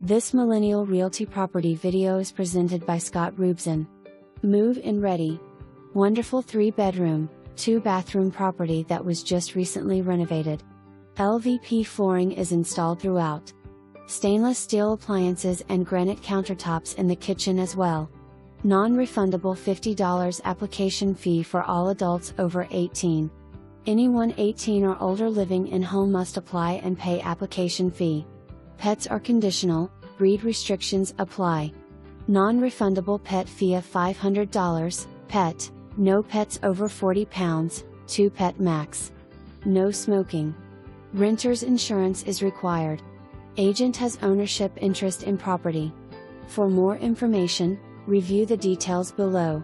This Millennial Realty property video is presented by Rubzin. Move-in ready. Wonderful 3-bedroom, 2-bathroom property that was just recently renovated. LVP flooring is installed throughout. Stainless steel appliances and granite countertops in the kitchen as well. Non-refundable $50 application fee for all adults over 18. Anyone 18 or older living in home must apply and pay application fee. Pets are conditional, breed restrictions apply. Non-refundable pet fee of $500, pet, no pets over 40 pounds, 2 pet max. No smoking. Renter's insurance is required. Agent has ownership interest in property. For more information, review the details below.